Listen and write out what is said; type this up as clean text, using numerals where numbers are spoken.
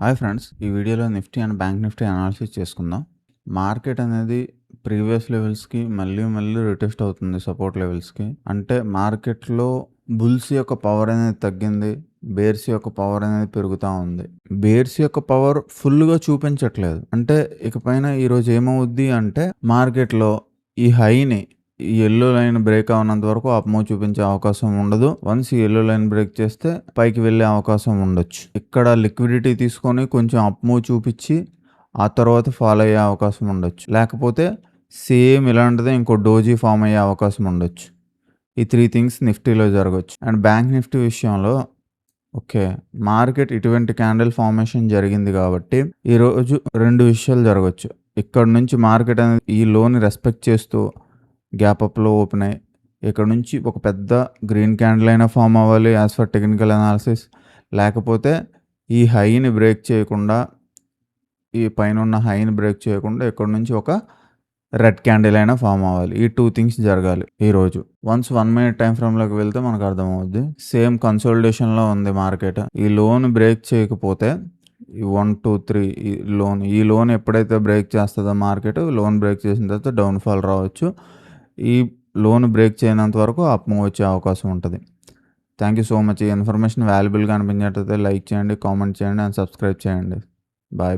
Hi friends, ఈ వీడియోలో Nifty and bank Nifty analysis చేసుకుందాం. మార్కెట్ అనేది ప్రీవియస్ లెవెల్స్కి మళ్ళీ రిటెస్ట్ అవుతుంది సపోర్ట్ లెవెల్స్కి. అంటే మార్కెట్లో బుల్స్ యొక్క పవర్ అనేది తగ్గింది, బేర్స్ యొక్క పవర్ అనేది పెరుగుతూ ఉంది. బేర్స్ యొక్క పవర్ ఫుల్గా చూపించట్లేదు. అంటే ఇకపైన ఈరోజు ఏమవుద్ది అంటే మార్కెట్లో ఈ హైని ఈ ఎల్లో లైన్ బ్రేక్ అవనంత వరకు అప్ మూవ్ చూపించే అవకాశం ఉండదు. వన్స్ ఈ ఎల్లో లైన్ బ్రేక్ చేస్తే పైకి వెళ్ళే అవకాశం ఉండొచ్చు. ఇక్కడ లిక్విడిటీ తీసుకొని కొంచెం అప్ మూవ్ చూపించి ఆ తర్వాత ఫాలో అయ్యే అవకాశం ఉండొచ్చు. లేకపోతే సేమ్ ఇలాంటిదే ఇంకో డోజీ ఫామ్ అయ్యే అవకాశం ఉండొచ్చు. ఈ 3 థింగ్స్ నిఫ్టీలో జరగచ్చు. అండ్ బ్యాంక్ నిఫ్టీ విషయంలో మార్కెట్ ఇటువంటి క్యాండిల్ ఫార్మేషన్ జరిగింది కాబట్టి ఈరోజు 2 విషయాలు జరగచ్చు. ఇక్కడ నుంచి మార్కెట్ అనేది ఈ లోని రెస్పెక్ట్ చేస్తూ గ్యాప్ అప్లో ఓపెన్ అయ్యి ఇక్కడ నుంచి ఒక పెద్ద గ్రీన్ క్యాండిల్ అయినా ఫామ్ అవ్వాలి యాజ్ ఫర్ టెక్నికల్ అనాలిసిస్. లేకపోతే ఈ హైని బ్రేక్ చేయకుండా, ఈ పైన ఉన్న హైని బ్రేక్ చేయకుండా ఇక్కడ నుంచి ఒక రెడ్ క్యాండిల్ అయినా ఫామ్ అవ్వాలి. ఈ 2 థింగ్స్ జరగాలి ఈరోజు. వన్స్ 1 మినిట్ టైం ఫ్రేమ్లోకి వెళ్తే మనకు అర్థమవుద్ది. సేమ్ కన్సోలిడేషన్లో ఉంది మార్కెట్. ఈ లోన్ బ్రేక్ చేయకపోతే ఈ 1, 2, 3 ఈ లోన్ ఎప్పుడైతే బ్రేక్ చేస్తుందో మార్కెట్, లోన్ బ్రేక్ చేసిన తర్వాత డౌన్ఫాల్ రావచ్చు. ఈ లోన్ బ్రేక్ చేయనంత వరకు అప్ మూవ్ వచ్చే అవకాశం ఉంటుంది. Thank you so much. ఈ ఇన్ఫర్మేషన్ వాల్యుబుల్గా అనిపించినట్లయితే లైక్ చేయండి, కామెంట్ చేయండి అండ్ సబ్స్క్రైబ్ చేయండి. బాయ్.